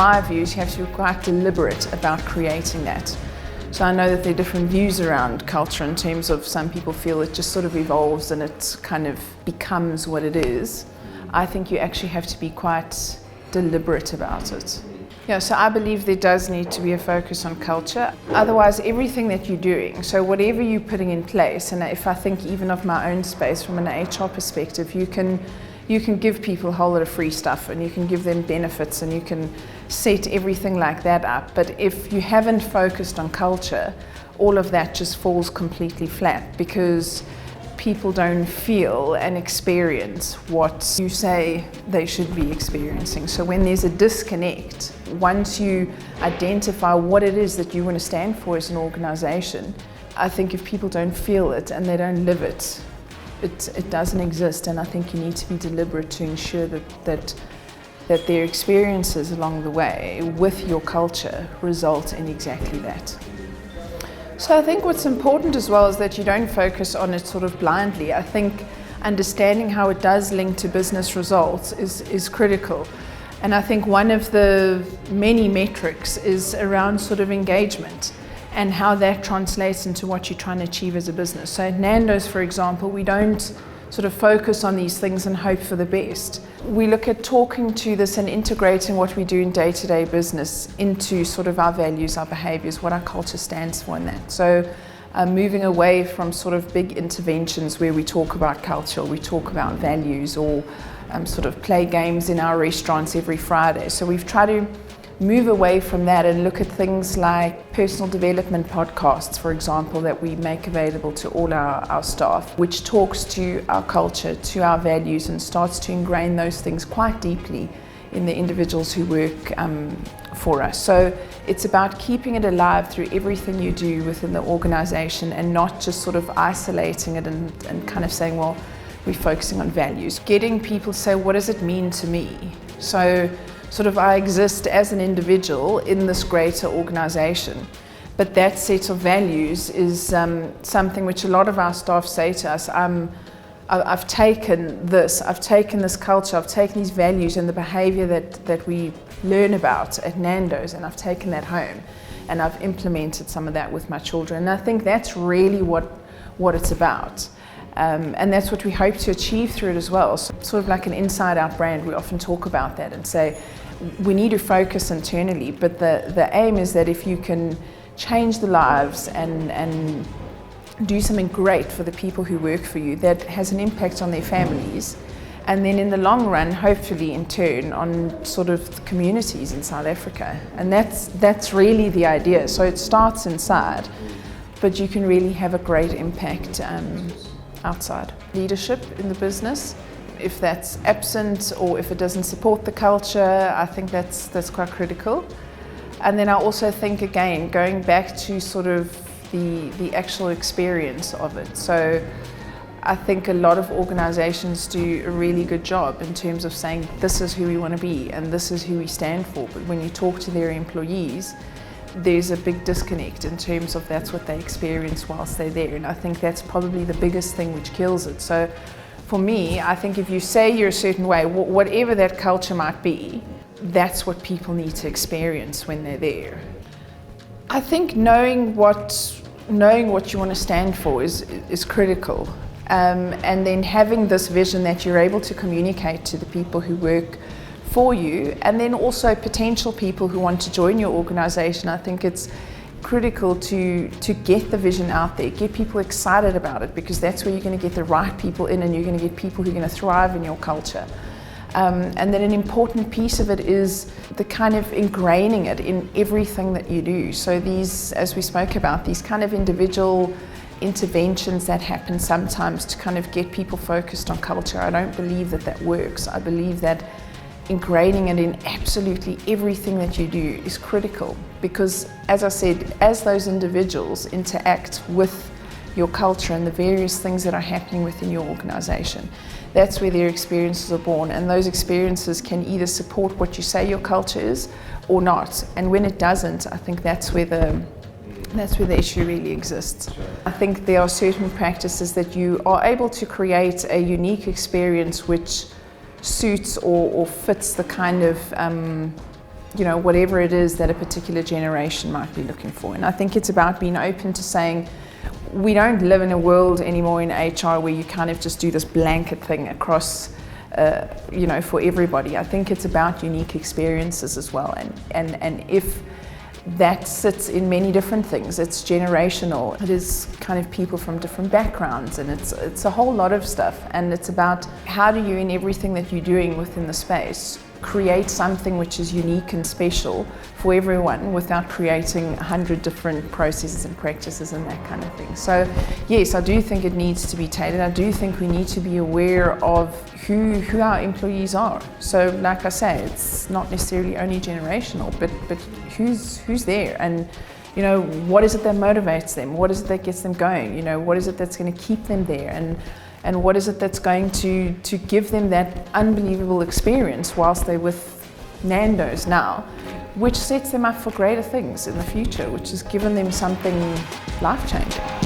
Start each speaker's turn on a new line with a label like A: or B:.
A: my views, you have to be quite deliberate about creating that. So I know that there are different views around culture in terms of some people feel it just sort of evolves and it kind of becomes what it is. I think you actually have to be quite deliberate about it. Yeah, so I believe there does need to be a focus on culture. Otherwise, everything that you're doing, so whatever you're putting in place, and if I think even of my own space from an HR perspective, you can give people a whole lot of free stuff and you can give them benefits and you can set everything like that up. But if you haven't focused on culture, all of that just falls completely flat because people don't feel and experience what you say they should be experiencing. So when there's a disconnect, once you identify what it is that you want to stand for as an organization, I think if people don't feel it and they don't live it, it doesn't exist. And I think you need to be deliberate to ensure that their experiences along the way with your culture result in exactly that. So I think what's important as well is that you don't focus on it sort of blindly. I think understanding how it does link to business results is critical. And I think one of the many metrics is around sort of engagement and how that translates into what you're trying to achieve as a business. So at Nandos, for example, we don't sort of focus on these things and hope for the best. We look at talking to this and integrating what we do in day-to-day business into sort of our values, our behaviors, what our culture stands for in that. So moving away from sort of big interventions where we talk about culture, we talk about values, or sort of play games in our restaurants every Friday. So we've tried to move away from that and look at things like personal development podcasts, for example, that we make available to all our staff, which talks to our culture, to our values, and starts to ingrain those things quite deeply in the individuals who work for us. So it's about keeping it alive through everything you do within the organization and not just sort of isolating it and kind of saying, well, we're focusing on values. Getting people to say, what does it mean to me? So sort of I exist as an individual in this greater organization, but that set of values is something which a lot of our staff say to us, I've taken this culture, I've taken these values and the behavior that we learn about at Nandos, and I've taken that home and I've implemented some of that with my children. And I think that's really what it's about. And that's what we hope to achieve through it as well. So sort of like an inside-out brand, we often talk about that and say we need to focus internally, but the aim is that if you can change the lives and do something great for the people who work for you, that has an impact on their families, and then in the long run, hopefully in turn, on sort of the communities in South Africa. And that's really the idea. So it starts inside, but you can really have a great impact outside. Leadership in the business, if that's absent or if it doesn't support the culture, I think that's quite critical. And then I also think, again, going back to sort of the actual experience of it. So I think a lot of organizations do a really good job in terms of saying this is who we want to be and this is who we stand for. But when you talk to their employees, there's a big disconnect in terms of that's what they experience whilst they're there. And I think that's probably the biggest thing which kills it. So for me, I think if you say you're a certain way, whatever that culture might be, that's what people need to experience when they're there. I think knowing what you want to stand for is critical. And then having this vision that you're able to communicate to the people who work for you, and then also potential people who want to join your organization. I think it's critical to get the vision out there, get people excited about it, because that's where you're going to get the right people in and you're going to get people who are going to thrive in your culture. And then an important piece of it is the kind of ingraining it in everything that you do. So these, as we spoke about, these kind of individual interventions that happen sometimes to kind of get people focused on culture, I don't believe that works. I believe that ingraining it in absolutely everything that you do is critical, because, as I said, as those individuals interact with your culture and the various things that are happening within your organization, that's where their experiences are born, and those experiences can either support what you say your culture is or not. And when it doesn't, I think that's where the issue really exists. I think there are certain practices that you are able to create a unique experience which suits or fits the kind of whatever it is that a particular generation might be looking for. And I think it's about being open to saying, we don't live in a world anymore in HR where you kind of just do this blanket thing across, for everybody. I think it's about unique experiences as well. And if that sits in many different things, it's generational, it is kind of people from different backgrounds, and it's a whole lot of stuff. And it's about how do you, in everything that you're doing within the space, create something which is unique and special for everyone without creating 100 different processes and practices and that kind of thing. So yes, I do think it needs to be tailored. I do think we need to be aware of who our employees are. So like I say, it's not necessarily only generational, but who's there, and what is it that motivates them? What is it that gets them going? What is it that's going to keep them there? And what is it that's going to give them that unbelievable experience whilst they're with Nandos now, which sets them up for greater things in the future, which has given them something life-changing.